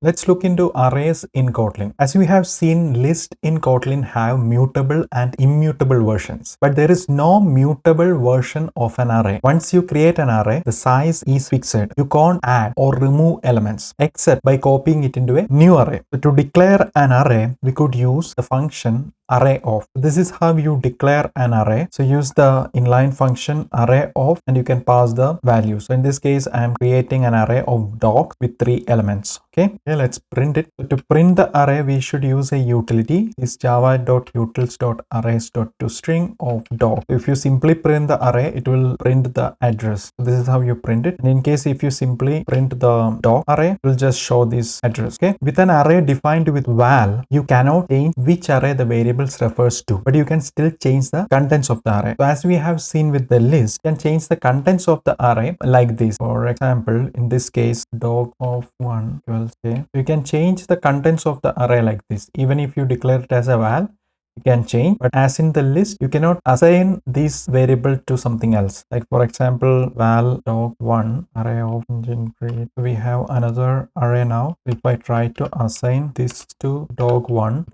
Let's look into arrays in Kotlin. As we have seen, lists in Kotlin have mutable and immutable versions, but there is no mutable version of an array. Once you create an array, the size is fixed. You can't add or remove elements except by copying it into a new array. So to declare an array, we could use the function array_of. This is how you declare an array. So use the inline function array_of and you can pass the value. So in this case, I am creating an array of dogs with 3 elements. Okay, let's print it. So to print the array, we should use a utility. Is java.utils.arrays.toString of dog. If you simply print the array, it will print the address. So this is how you print it. And in case if you simply print the dog array, it will just show this address. Okay, with an array defined with val, you cannot change which array the variables refers to, but you can still change the contents of the array. So as we have seen with the list, you can change the contents of the array like this. For example, in this case, dog of 1 equals k. You can change the contents of the array like this. Even if you declare it as a val, you can change, but as in the list, you cannot assign this variable to something else. Like for example, val dog1 array of engine create. We have another array now. If I try to assign this to dog1,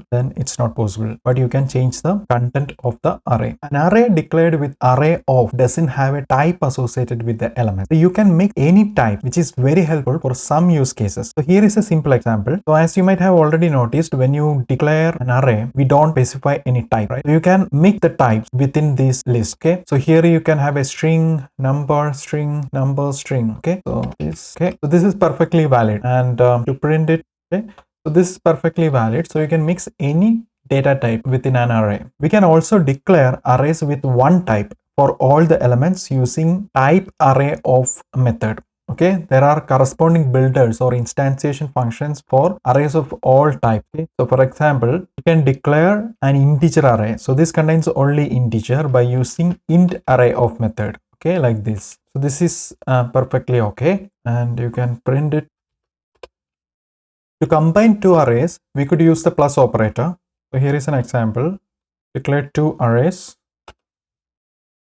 then it's not possible. But you can change the content of the array. An array declared with array_of doesn't have a type associated with the element. So you can make any type, which is very helpful for some use cases. So here is a simple example. So as you might have already noticed, when you declare an array, we don't specify any type, right? So you can make the types within this list. Okay, so here you can have a string, number, string, number, string. Okay, so this is perfectly valid. And to print it, okay, so this is perfectly valid. So you can mix any data type within an array. We can also declare arrays with one type for all the elements using type array_of method. Okay, there are corresponding builders or instantiation functions for arrays of all types. Okay? So for example, you can declare an integer array. So this contains only integer by using int array_of method. Okay, like this. So this is perfectly okay, and you can print it. To combine two arrays, we could use the plus operator. So here is an example. Declare two arrays.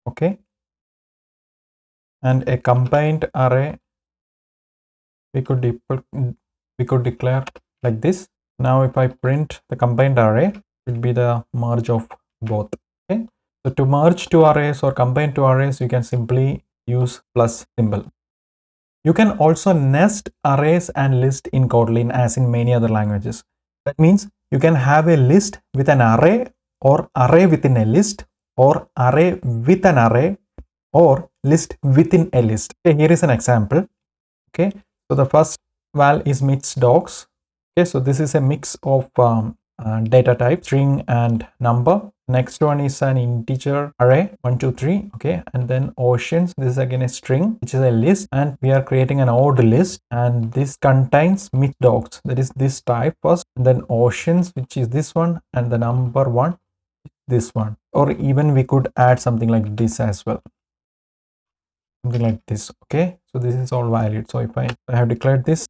Okay, and a combined array we could declare like this. Now if I print the combined array, it will be the merge of both. Okay, so to merge two arrays or combine two arrays, you can simply use plus symbol. You can also nest arrays and list in Kotlin as in many other languages. That means you can have a list with an array, or array within a list, or array with an array, or list within a list. Okay, here is an example. Okay, so the first val is mix dogs. Okay, so this is a mix of data type, string and number. Next one is an integer array 1 2 3. Okay, and then oceans, this is again a string which is a list, and we are creating an odd list, and this contains mix dogs, that is this type first, and then oceans, which is this one, and the number 1, this one. Or even we could add something like this as well, something like this. Okay, so this is all valid. So if I have declared this,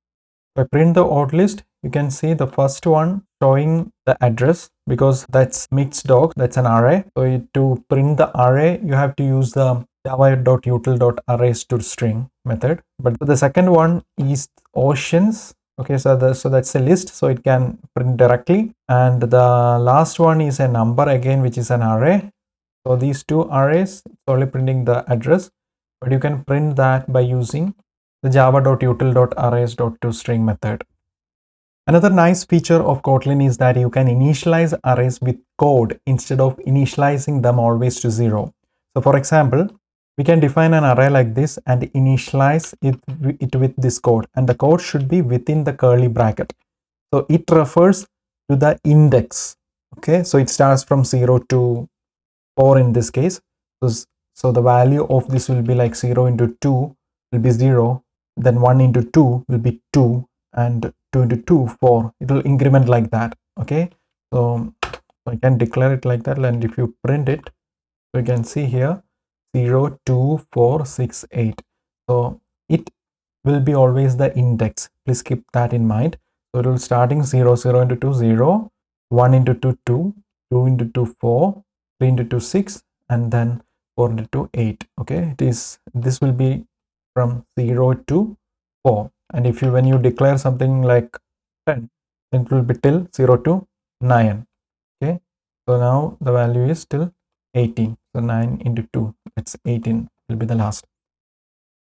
if I print the odd list, you can see the first one showing the address because that's mixed dog, that's an array. So to print the array, you have to use the java.util.arrays_to_string method. But the second one is oceans. Okay, so that's a list, so it can print directly. And the last one is a number again, which is an array. So these two arrays, it's only printing the address, but you can print that by using the java.util.arrays.toString method. Another nice feature of Kotlin is that you can initialize arrays with code instead of initializing them always to 0. So for example, we can define an array like this and initialize it with this code, and the code should be within the curly bracket. So it refers to the index. Okay, so it starts from 0 to 4 in this case. So the value of this will be like 0 into 2 will be 0, then 1 into 2 will be 2, and 2 into 2 4. It will increment like that. Okay, so I can declare it like that, and if you print it, so you can see here 0 2 4 6 8. So it will be always the index. Please keep that in mind. So it will starting 0 0 into 2 0, 1 into 2 2, 2 into 2 4, 3 into 2 6, and then 4 into 2 8. Okay, this will be from 0 to 4. And if you, when you declare something like 10, it will be till 0 to 9. Okay, so now the value is still 18. So 9 into 2, it's 18 will be the last.